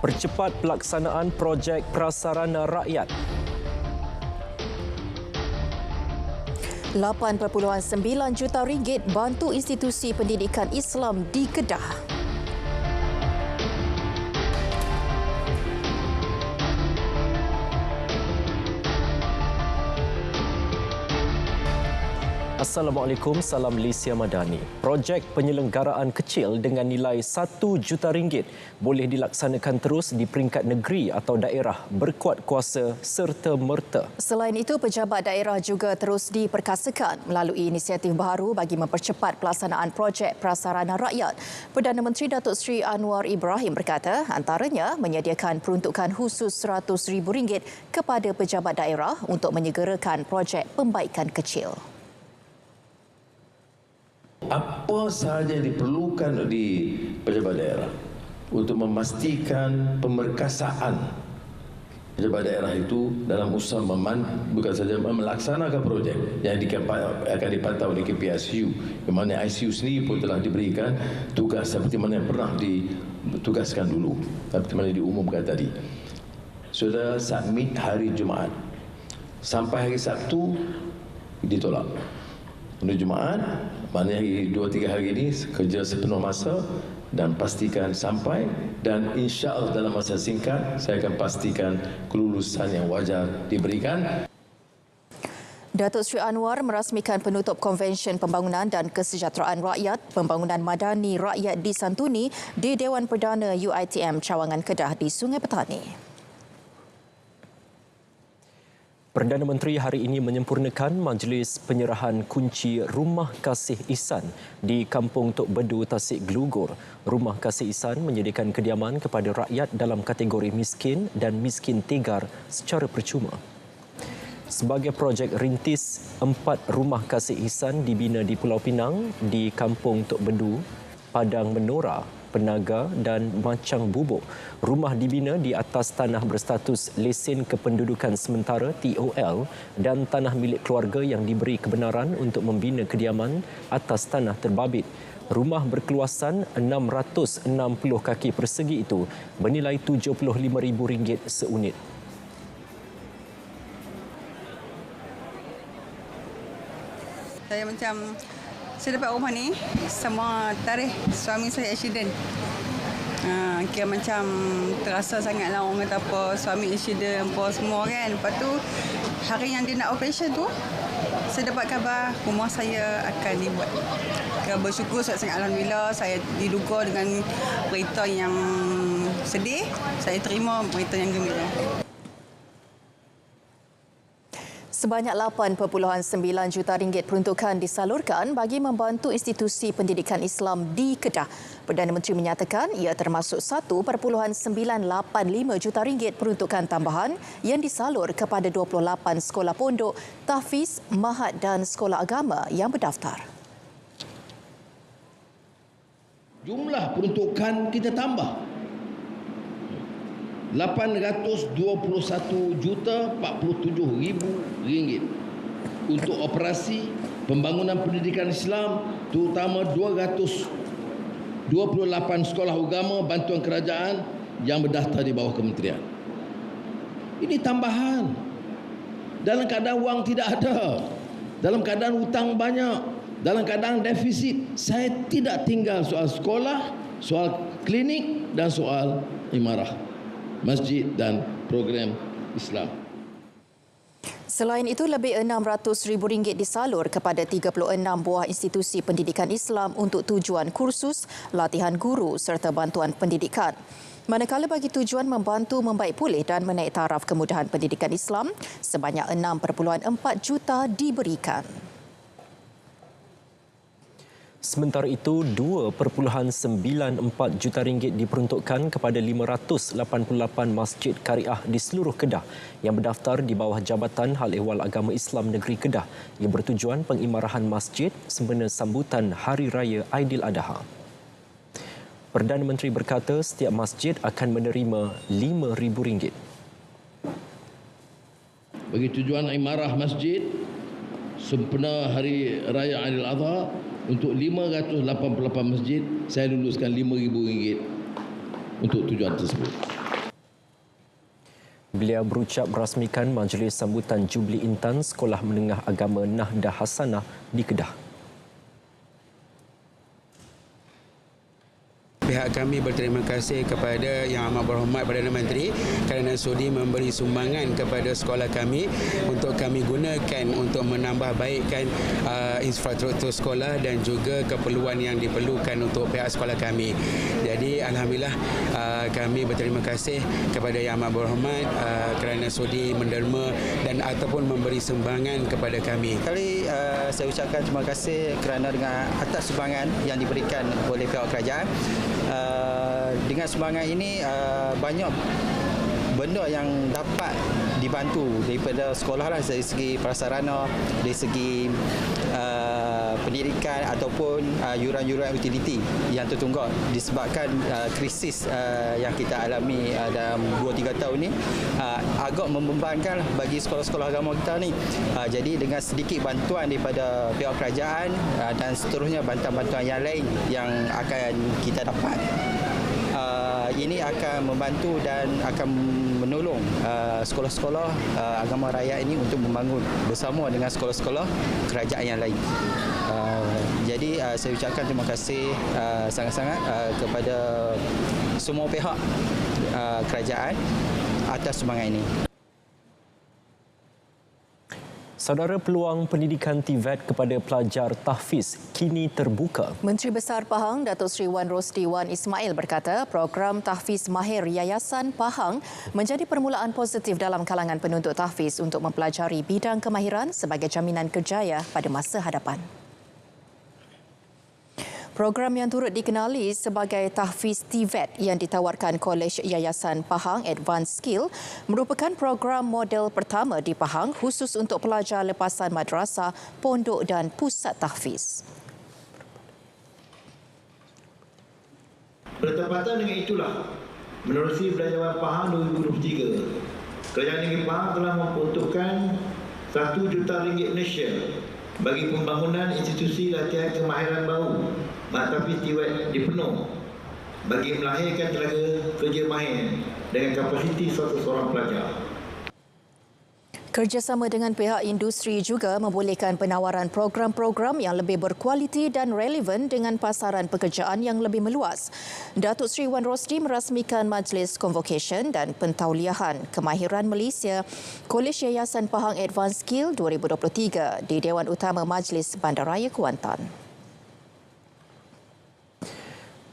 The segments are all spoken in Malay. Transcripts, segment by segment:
Percepat pelaksanaan projek prasarana rakyat. 8.9 juta ringgit bantu institusi pendidikan Islam di Kedah. Assalamualaikum, salam Malaysia Madani. Projek penyelenggaraan kecil dengan nilai 1 juta ringgit boleh dilaksanakan terus di peringkat negeri atau daerah berkuat kuasa serta merta. Selain itu, pejabat daerah juga terus diperkasakan melalui inisiatif baru bagi mempercepat pelaksanaan projek prasarana rakyat. Perdana Menteri Datuk Seri Anwar Ibrahim berkata, antaranya menyediakan peruntukan khusus RM100,000 kepada pejabat daerah untuk menyegerakan projek pembaikan kecil. Apa sahaja yang diperlukan di pejabat daerah untuk memastikan pemerkasaan pejabat daerah itu dalam usaha bukan saja melaksanakan projek yang akan dipantau di KPSU, di mana ICU sendiri pun telah diberikan tugas seperti mana yang pernah ditugaskan dulu, seperti mana diumumkan tadi. Sudah submit hari Jumaat, sampai hari Sabtu ditolak. Hari Jumaat, maknanya 2-3 hari ini kerja sepenuh masa dan pastikan sampai, dan insya-Allah dalam masa singkat saya akan pastikan kelulusan yang wajar diberikan. Datuk Seri Anwar merasmikan penutup Konvensyen Pembangunan dan Kesejahteraan Rakyat Pembangunan Madani Rakyat disantuni di Dewan Perdana UiTM Cawangan Kedah di Sungai Petani. Perdana Menteri hari ini menyempurnakan majlis penyerahan kunci Rumah Kasih Ihsan di Kampung Tok Bedu, Tasik Gelugor. Rumah Kasih Ihsan menyediakan kediaman kepada rakyat dalam kategori miskin dan miskin tegar secara percuma. Sebagai projek rintis, 4 Rumah Kasih Ihsan dibina di Pulau Pinang, di Kampung Tok Bedu, Padang Menora, Penaga dan Macang Bubuk. Rumah dibina di atas tanah berstatus lesen kependudukan sementara TOL dan tanah milik keluarga yang diberi kebenaran untuk membina kediaman atas tanah terbabit. Rumah berkeluasan 660 kaki persegi itu bernilai RM75,000 seunit. Saya dapat rumah ni, semua tarikh suami saya accident. Kira macam terasa sangatlah orang kata apa, suami accident apa semua kan. Lepas tu, hari yang dia nak operation tu, saya dapat khabar rumah saya akan dibuat. Bersyukur sangat Alhamdulillah, saya diduga dengan berita yang sedih, saya terima berita yang gembira. Sebanyak 8.9 juta ringgit peruntukan disalurkan bagi membantu institusi pendidikan Islam di Kedah. Perdana Menteri menyatakan ia termasuk 1.985 juta ringgit peruntukan tambahan yang disalur kepada 28 sekolah pondok, tahfiz, mahat dan sekolah agama yang berdaftar. Jumlah peruntukan kita tambah 821,47,000 ringgit untuk operasi pembangunan pendidikan Islam, terutama 228 sekolah agama bantuan kerajaan yang berdaftar di bawah kementerian. Ini tambahan. Dalam keadaan wang tidak ada, dalam keadaan hutang banyak, dalam keadaan defisit. Saya tidak tinggal soal sekolah, soal klinik dan soal imarah masjid dan program Islam. Selain itu, lebih RM600,000 disalur kepada 36 buah institusi pendidikan Islam untuk tujuan kursus, latihan guru serta bantuan pendidikan. Manakala bagi tujuan membantu membaik pulih dan menaik taraf kemudahan pendidikan Islam, sebanyak 6.4 juta diberikan. Sementara itu, RM2.94 juta diperuntukkan kepada 588 masjid Kariah di seluruh Kedah yang berdaftar di bawah Jabatan Hal Ehwal Agama Islam Negeri Kedah yang bertujuan pengimarahan masjid sempena sambutan Hari Raya Aidiladha. Perdana Menteri berkata setiap masjid akan menerima RM5,000. Bagi tujuan imarah masjid sempena Hari Raya Aidiladha, untuk 588 masjid, saya luluskan RM5,000 untuk tujuan tersebut. Beliau berucap merasmikan majlis sambutan Jubli Intan Sekolah Menengah Agama Nahdah Hasanah di Kedah. Pihak kami berterima kasih kepada Yang Amat Berhormat Perdana Menteri kerana sudi memberi sumbangan kepada sekolah kami untuk kami gunakan untuk menambah baikkan infrastruktur sekolah dan juga keperluan yang diperlukan untuk pihak sekolah kami. Jadi alhamdulillah kami berterima kasih kepada Yang Amat Berhormat kerana sudi menderma dan ataupun memberi sumbangan kepada kami. Kali saya ucapkan terima kasih kerana dengan atas sumbangan yang diberikan oleh pihak kerajaan. Dengan sumbangan ini banyak benda yang dapat dibantu daripada sekolah lah, dari segi prasarana, dari segi pendidikan ataupun yuran-yuran utiliti yang tertunggak disebabkan krisis yang kita alami dalam 2-3 tahun ini agak membebankan bagi sekolah-sekolah agama kita ni. Jadi dengan sedikit bantuan daripada pihak kerajaan dan seterusnya bantuan-bantuan yang lain yang akan kita dapat, ini akan membantu dan akan menolong sekolah-sekolah agama raya ini untuk membangun bersama dengan sekolah-sekolah kerajaan yang lain. Jadi saya ucapkan terima kasih sangat-sangat kepada semua pihak kerajaan atas sumbangan ini. Saudara, peluang pendidikan TVET kepada pelajar tahfiz kini terbuka. Menteri Besar Pahang Datuk Seri Wan Rosdi Wan Ismail berkata program tahfiz mahir Yayasan Pahang menjadi permulaan positif dalam kalangan penuntut tahfiz untuk mempelajari bidang kemahiran sebagai jaminan kerjaya pada masa hadapan. Program yang turut dikenali sebagai Tahfiz TVET yang ditawarkan Kolej Yayasan Pahang Advanced Skill merupakan program model pertama di Pahang khusus untuk pelajar lepasan madrasah, pondok dan pusat tahfiz. Bertepatan dengan itulah, menerusi Belanjawan Pahang 2023, Kerajaan Negeri Pahang telah memperuntukkan RM1 juta Malaysia bagi pembangunan institusi latihan kemahiran baru tahfiz TVET di Penuh bagi melahirkan tenaga kerja mahir dengan kapasiti 100 orang pelajar. Kerjasama dengan pihak industri juga membolehkan penawaran program-program yang lebih berkualiti dan relevan dengan pasaran pekerjaan yang lebih meluas. Datuk Seri Wan Rosdi merasmikan Majlis Convocation dan Pentauliahan Kemahiran Malaysia Kolej Yayasan Pahang Advanced Skill 2023 di Dewan Utama Majlis Bandaraya Kuantan.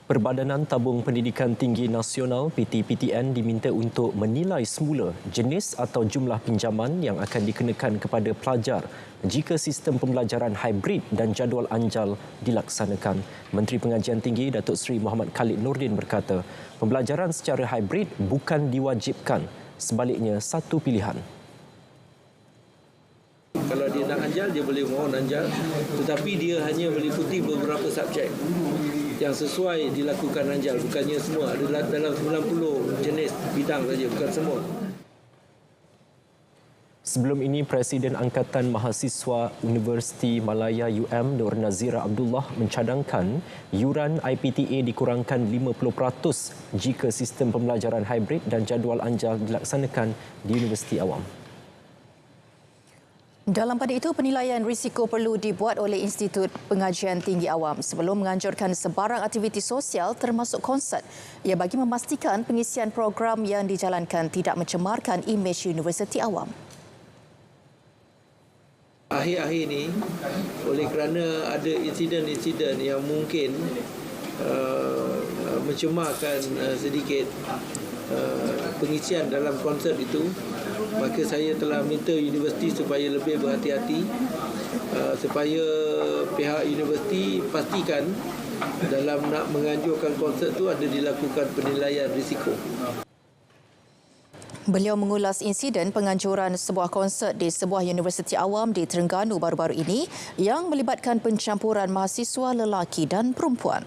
Perbadanan Tabung Pendidikan Tinggi Nasional (PT-PTN) diminta untuk menilai semula jenis atau jumlah pinjaman yang akan dikenakan kepada pelajar jika sistem pembelajaran hybrid dan jadual anjal dilaksanakan. Menteri Pengajian Tinggi Datuk Seri Muhammad Khalid Nordin berkata, pembelajaran secara hybrid bukan diwajibkan, sebaliknya satu pilihan. Kalau dia nak anjal, dia boleh mohon anjal, tetapi dia hanya meliputi beberapa subjek yang sesuai dilakukan anjal, bukannya semua. Ada dalam 90 jenis bidang saja, bukan semua. Sebelum ini, Presiden Angkatan Mahasiswa Universiti Malaya UM Nur Nazira Abdullah mencadangkan yuran IPTA dikurangkan 50% jika sistem pembelajaran hybrid dan jadual anjal dilaksanakan di Universiti Awam. Dalam pada itu, penilaian risiko perlu dibuat oleh Institut Pengajian Tinggi Awam sebelum menganjurkan sebarang aktiviti sosial termasuk konsert. Ia bagi memastikan pengisian program yang dijalankan tidak mencemarkan imej Universiti Awam. Akhir-akhir ini, oleh kerana ada insiden-insiden yang mungkin mencemarkan sedikit pengisian dalam konsert itu, maka saya telah minta universiti supaya lebih berhati-hati, supaya pihak universiti pastikan dalam nak menganjurkan konsert itu ada dilakukan penilaian risiko. Beliau mengulas insiden penganjuran sebuah konsert di sebuah universiti awam di Terengganu baru-baru ini yang melibatkan pencampuran mahasiswa lelaki dan perempuan.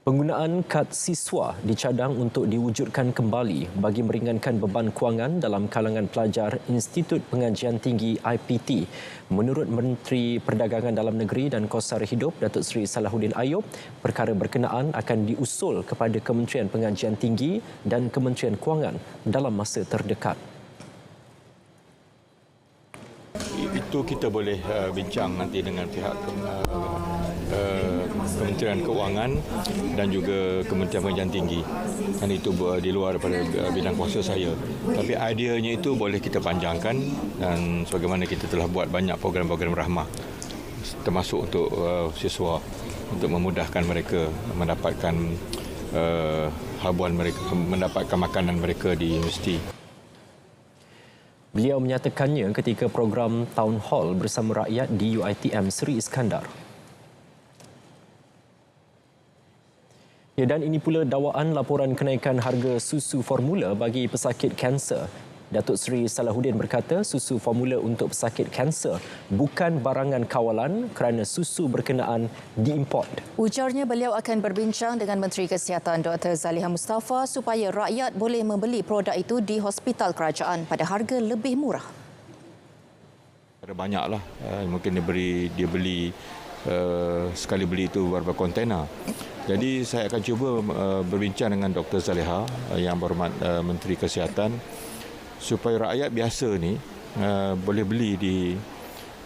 Penggunaan kad siswa dicadang untuk diwujudkan kembali bagi meringankan beban kewangan dalam kalangan pelajar Institut Pengajian Tinggi IPT. Menurut Menteri Perdagangan Dalam Negeri dan Kos Sara Hidup Datuk Seri Salahuddin Ayub, perkara berkenaan akan diusul kepada Kementerian Pengajian Tinggi dan Kementerian Kewangan dalam masa terdekat. Itu kita boleh bincang nanti dengan pihak Kementerian Keuangan dan juga Kementerian Pengajian Tinggi. Dan itu di luar daripada bidang kuasa saya. Tapi ideanya itu boleh kita panjangkan dan sebagaimana kita telah buat banyak program-program rahmah termasuk untuk siswa untuk memudahkan mereka mendapatkan habuan mereka, mendapatkan makanan mereka di universiti. Beliau menyatakannya ketika program Town Hall bersama rakyat di UiTM Seri Iskandar. Ya, dan ini pula dakwaan laporan kenaikan harga susu formula bagi pesakit kanser. Datuk Seri Salahuddin berkata susu formula untuk pesakit kanser bukan barangan kawalan kerana susu berkenaan diimport. Ujarnya beliau akan berbincang dengan Menteri Kesihatan Dr. Zaliha Mustafa supaya rakyat boleh membeli produk itu di hospital kerajaan pada harga lebih murah. Ada banyaklah, mungkin dia beli sekali beli itu beberapa kontena. Jadi saya akan cuba berbincang dengan Dr. Zaliha yang berhormat Menteri Kesihatan supaya rakyat biasa ni boleh beli di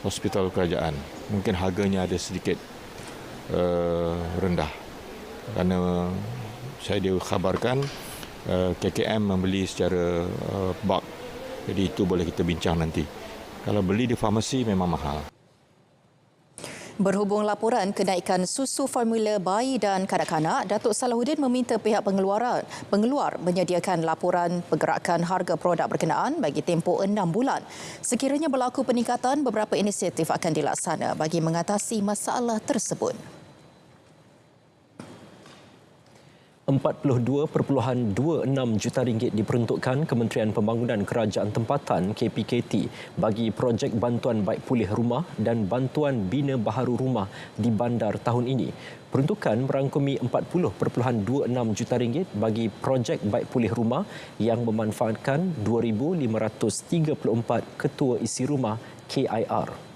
hospital kerajaan. Mungkin harganya ada sedikit rendah. Kerana saya dikhabarkan KKM membeli secara bulk. Jadi itu boleh kita bincang nanti. Kalau beli di farmasi memang mahal. Berhubung laporan kenaikan susu formula bayi dan kanak-kanak, Datuk Salahuddin meminta pihak pengeluar menyediakan laporan pergerakan harga produk berkenaan bagi tempoh 6 bulan. Sekiranya berlaku peningkatan, beberapa inisiatif akan dilaksana bagi mengatasi masalah tersebut. 42.26 juta ringgit diperuntukkan Kementerian Pembangunan Kerajaan Tempatan KPKT bagi projek bantuan baik pulih rumah dan bantuan bina baharu rumah di bandar tahun ini. Peruntukan merangkumi 40.26 juta ringgit bagi projek baik pulih rumah yang memanfaatkan 2,534 ketua isi rumah KIR.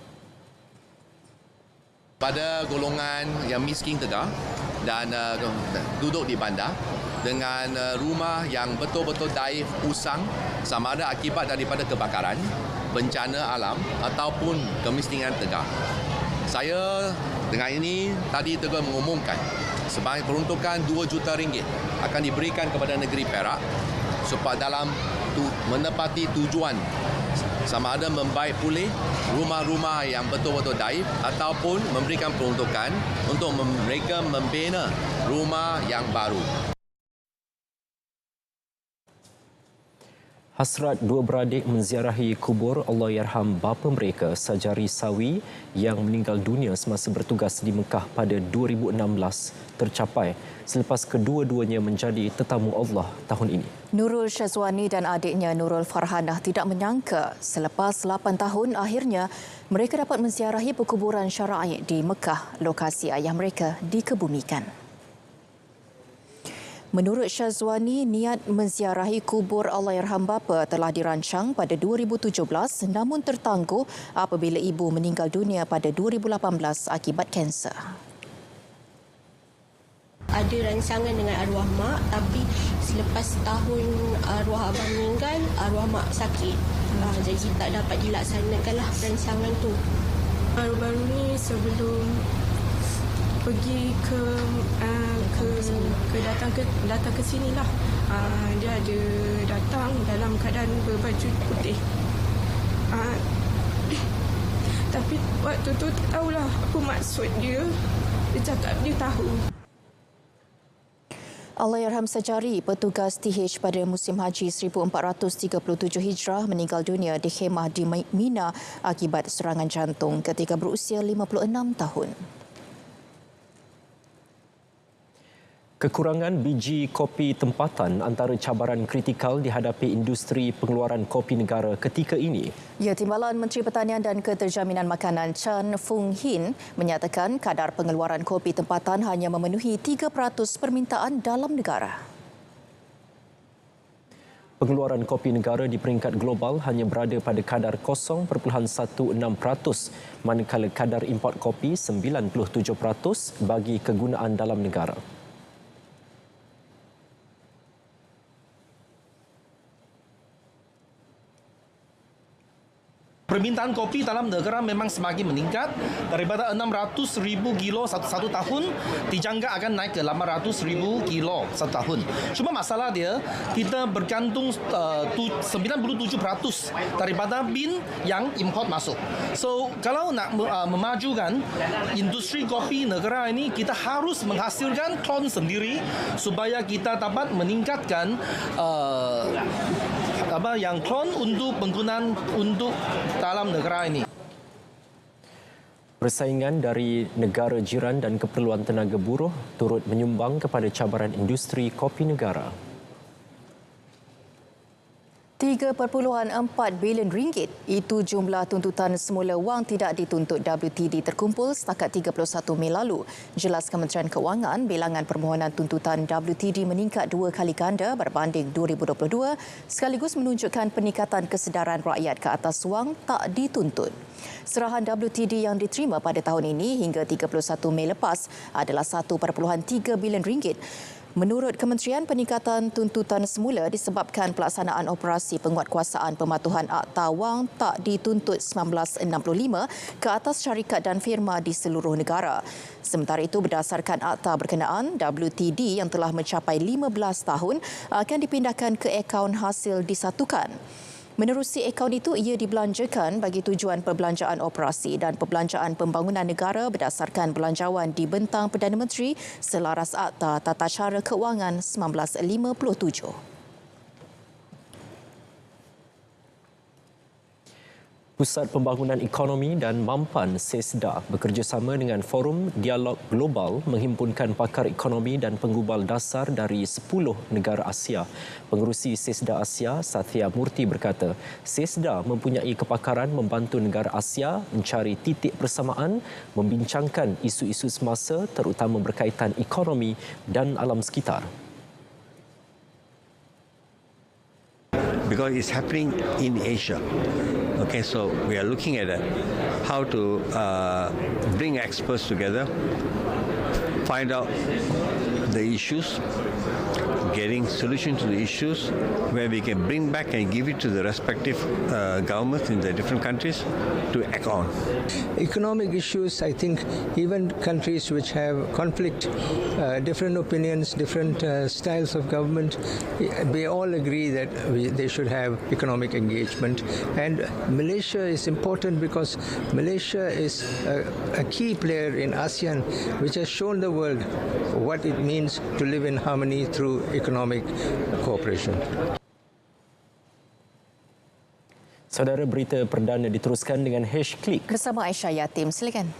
Pada golongan yang miskin tegar dan duduk di bandar dengan rumah yang betul-betul daif usang sama ada akibat daripada kebakaran, bencana alam ataupun kemiskinan tegar. Saya dengan ini tadi telah mengumumkan sebagai peruntukan 2 juta ringgit akan diberikan kepada negeri Perak supaya dalam menepati tujuan sama ada membaik pulih rumah-rumah yang betul-betul daif ataupun memberikan peruntukan untuk mereka membina rumah yang baru. Hasrat dua beradik menziarahi kubur Allahyarham bapa mereka Sajari Sawi yang meninggal dunia semasa bertugas di Mekah pada 2016 tercapai selepas kedua-duanya menjadi tetamu Allah tahun ini. Nurul Syazwani dan adiknya Nurul Farhanah tidak menyangka selepas 8 tahun akhirnya mereka dapat menziarahi perkuburan syar'i di Mekah, lokasi ayah mereka dikebumikan. Menurut Syazwani, niat menziarahi kubur Allahyarham bapa telah dirancang pada 2017 namun tertangguh apabila ibu meninggal dunia pada 2018 akibat kanser. Ada rancangan dengan arwah mak tapi selepas setahun arwah abang meninggal, arwah mak sakit. Jadi tak dapat dilaksanakanlah rancangan tu. Baru-baru ni sebelum pergi datang ke sini lah. Dia ada datang dalam keadaan berbaju putih. Tapi waktu tu tak tahulah apa maksud dia. Dia cakap dia tahu. Allahyarham Sajari, petugas TH pada musim haji 1437 Hijrah meninggal dunia di khemah di Mina akibat serangan jantung ketika berusia 56 tahun. Kekurangan biji kopi tempatan antara cabaran kritikal dihadapi industri pengeluaran kopi negara ketika ini. Ya, Timbalan Menteri Pertanian dan Keterjaminan Makanan Chan Fung Hin menyatakan kadar pengeluaran kopi tempatan hanya memenuhi 3% permintaan dalam negara. Pengeluaran kopi negara di peringkat global hanya berada pada kadar 0.16%, manakala kadar import kopi 97% bagi kegunaan dalam negara. Permintaan kopi dalam negara memang semakin meningkat. Daripada 600,000 kilo satu tahun, dijangka akan naik ke 800,000 kilo satu tahun. Cuma masalah dia, kita bergantung 97% daripada bin yang import masuk. So, kalau nak memajukan industri kopi negara ini, kita harus menghasilkan klon sendiri supaya kita dapat meningkatkan yang klon untuk penggunaan untuk dalam negara ini. Persaingan dari negara jiran dan keperluan tenaga buruh turut menyumbang kepada cabaran industri kopi negara. RM3.4 bilion, itu jumlah tuntutan semula wang tidak dituntut WTD terkumpul setakat 31 Mei lalu. Jelas Kementerian Kewangan, bilangan permohonan tuntutan WTD meningkat 2 kali ganda berbanding 2022 sekaligus menunjukkan peningkatan kesedaran rakyat ke atas wang tak dituntut. Serahan WTD yang diterima pada tahun ini hingga 31 Mei lepas adalah RM1.3 bilion. Menurut Kementerian, peningkatan tuntutan semula disebabkan pelaksanaan operasi penguatkuasaan pematuhan Akta Wang tak dituntut 1965 ke atas syarikat dan firma di seluruh negara. Sementara itu, berdasarkan akta berkenaan, WTD yang telah mencapai 15 tahun akan dipindahkan ke akaun hasil disatukan. Menerusi akaun itu, ia dibelanjakan bagi tujuan perbelanjaan operasi dan perbelanjaan pembangunan negara berdasarkan belanjawan di bentang Perdana Menteri selaras Akta Tata Cara Kewangan 1957. Pusat Pembangunan Ekonomi dan Mampan SESDA bekerjasama dengan Forum Dialog Global menghimpunkan pakar ekonomi dan penggubal dasar dari 10 negara Asia. Pengerusi SESDA Asia, Satya Murti berkata, SESDA mempunyai kepakaran membantu negara Asia mencari titik persamaan, membincangkan isu-isu semasa terutama berkaitan ekonomi dan alam sekitar. Because it's happening in Asia. Okay, so we are looking at how to bring experts together, find out the issues, getting solution to the issues, where we can bring back and give it to the respective governments in the different countries to act on. Economic issues, I think even countries which have conflict, different opinions, different styles of government, they all agree that they should have economic engagement. And Malaysia is important because Malaysia is a key player in ASEAN, which has shown the world what it means to live in harmony through economic cooperation. Saudara, berita perdana diteruskan dengan #Klik bersama Aisyah Yatim. Silakan.